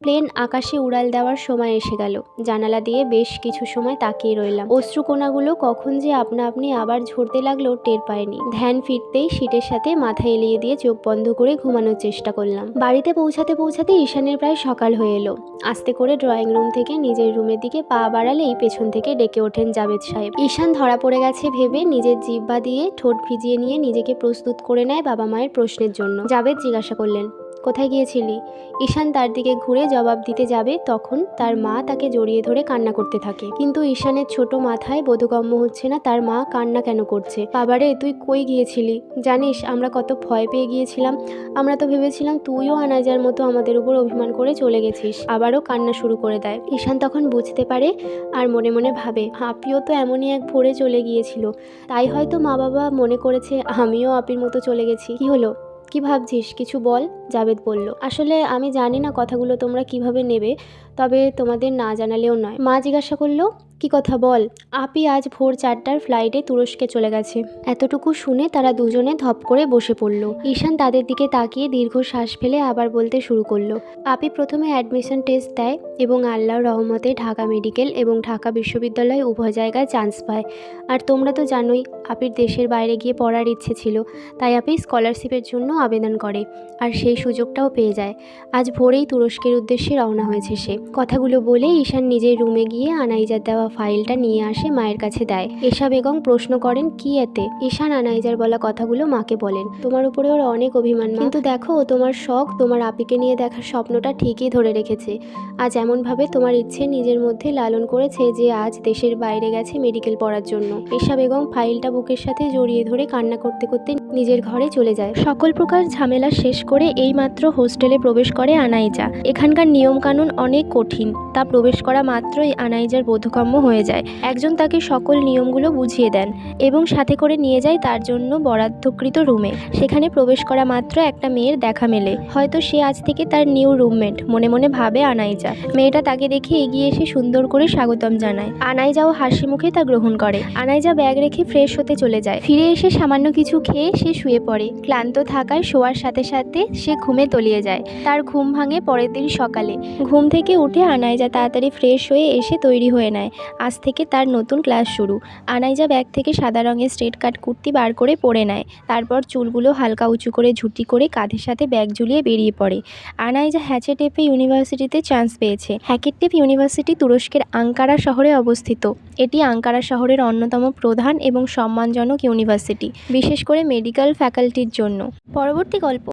Plane আকাশে উড়াল দেওয়ার সময় এসে গেল। জানালা দিয়ে বেশ কিছু সময় তাকিয়ে রইলাম। অশ্রুকণাগুলো কখন যে আপনা আপনি আবার ঝরতে লাগলো টের পাইনি। ধ্যান ফিরতেই শীটের সাথে মাথা এলিয়ে দিয়ে চোখ বন্ধ করে ঘুমানোর চেষ্টা করলাম। বাড়িতে পৌঁছাতে পৌঁছাতে ঈশানের প্রায় সকাল হয়ে এলো। আস্তে করে ড্রয়িং রুম থেকে নিজের রুমের দিকে পা বাড়ালেই পেছন থেকে ডেকে ওঠেন জাবেদ সাহেব। ঈশান ধরা পড়ে গেছে ভেবে নিজের জিহ্বা দিয়ে ঠোঁট ভিজিয়ে নিয়ে নিজেকে প্রস্তুত করে নেয় বাবা মায়ের প্রশ্নের জন্য। জাবেদ জিজ্ঞাসা করলেন, কোথায় গিয়েছিলি? ঈশান তার দিকে ঘুরে জবাব দিতে যাবে তখন তার মা তাকে জড়িয়ে ধরে কান্না করতে থাকে। কিন্তু ঈশানের ছোট মাথায় বোধগম্য হচ্ছে না তার মা কান্না কেন করছে। বাবারে, তুই কই গিয়েছিলি? জানিস আমরা কত ভয় পেয়ে গিয়েছিলাম। আমরা তো ভেবেছিলাম তুইও আনাজার মতো আমাদের উপর অভিমান করে চলে গেছিস। আবারও কান্না শুরু করে দেয়। ঈশান তখন বুঝতে পারে আর মনে মনে ভাবে, আপিও তো এমনই এক ভোরে চলে গিয়েছিল। তাই হয়তো মা বাবা মনে করেছে আমিও আপির মতো চলে গেছি। কি হলো, কি ভাবছিস? কিছু বল। জাবেদ বলল, আসলে আমি জানি না কথাগুলো তোমরা কিভাবে নেবে, তবে তোমাদের না জানালেও নয়। মা জিজ্ঞাসা করলো, কি কথা বল। আপি আজ ভোর 4টার ফ্লাইটে তুরস্কে চলে গেছে। এতটুকু শুনে তারা দুজনে ধপ করে বসে পড়ল। ঈশান তাদের দিকে তাকিয়ে দীর্ঘ শ্বাস ফেলে আবার বলতে শুরু করলো, আপি প্রথমে অ্যাডমিশন টেস্ট দেয় এবং আল্লাহর রহমতে ঢাকা মেডিকেল এবং ঢাকা বিশ্ববিদ্যালয় উভয় জায়গায় চান্স পায়। আর তোমরা তো জানোই আপির দেশের বাইরে গিয়ে পড়ার ইচ্ছে ছিল, তাই আপি স্কলারশিপের জন্য আবেদন করে আর সেই সুযোগটাও পেয়ে যায়। আজ ভোরেই তুরস্কের উদ্দেশ্যে রওনা হয়েছে সে। কথাগুলো বলে ঈশান নিজের রুমে গিয়ে আনাইজার দেওয়া ফাইলটা নিয়ে আসে, মায়ের কাছে দেয়। এশা বেগম প্রশ্ন করেন, কি এতে? ঈশান আনাইজার বলা কথাগুলো মাকে বলেন, তোমার উপরে ওর অনেক অভিমান, কিন্তু দেখো তোমার শখ, তোমার আপিকে নিয়ে দেখার স্বপ্নটা ঠিকই ধরে রেখেছে। আজ এমনভাবে তোমার ইচ্ছে নিজের মধ্যে লালন করেছে যে আজ দেশের বাইরে গেছে মেডিকেল পড়ার জন্য। এশা বেগম ফাইলটা বুকের সাথে জড়িয়ে ধরে কান্না করতে করতে নিজের ঘরে চলে যায়। সকল প্রকার ঝামেলা শেষ করে এইমাত্র হোস্টেলে প্রবেশ করে আনাইজা। এখানকার নিয়মকানুন অনেক কঠিন, তা প্রবেশ করা মাত্রই আনাইজার বোধগম্য হয়ে যায়। একজন তাকে সকল নিয়মগুলো বুঝিয়ে দেন এবং সাথে করে নিয়ে যায় তার জন্য বরাদ্দকৃত রুমে। সেখানে প্রবেশ করা মাত্র একটা মেয়ের দেখা মেলে। হয়তো সে আজ থেকে তার নিউ রুমমেট, মনে মনে ভাবে আনাইজা। মেয়েটা তাকে দেখে এগিয়ে এসে সুন্দর করে স্বাগতম জানায়। আনাইজাও হাসি মুখে তা গ্রহণ করে। আনাইজা ব্যাগ রেখে ফ্রেশ হতে চলে যায়। ফিরে এসে সামান্য কিছু খেয়ে সে শুয়ে পড়ে। ক্লান্ত থাকায় শোয়ার সাথে সাথে সে ঘুমে তলিয়ে যায়। তার ঘুম ভাঙে পরের দিন সকালে। ঘুম থেকে উঠে আনাইজা তাড়াতাড়ি ফ্রেশ হয়ে এসে তৈরি হয়ে নেয়। আজ থেকে তার নতুন ক্লাস শুরু। আনাইজা ব্যাগ থেকে সাদা রঙের স্ট্রেট কাট কুর্তি বার করে পরে নেয়। তারপর চুলগুলো হালকা উঁচু করে ঝুটি করে কাঁধের সাথে ব্যাগ ঝুলিয়ে বেরিয়ে পড়ে। আনাইজা হ্যাচেটেপে ইউনিভার্সিটিতে চান্স পেয়েছে। হ্যাকেটেপ ইউনিভার্সিটি তুরস্কের আঙ্কারা শহরে অবস্থিত। এটি আঙ্কারা শহরের অন্যতম প্রধান এবং সম্মানজনক ইউনিভার্সিটি, বিশেষ করে মেডিকেল ফ্যাকাল্টির জন্য। পরবর্তী গল্প।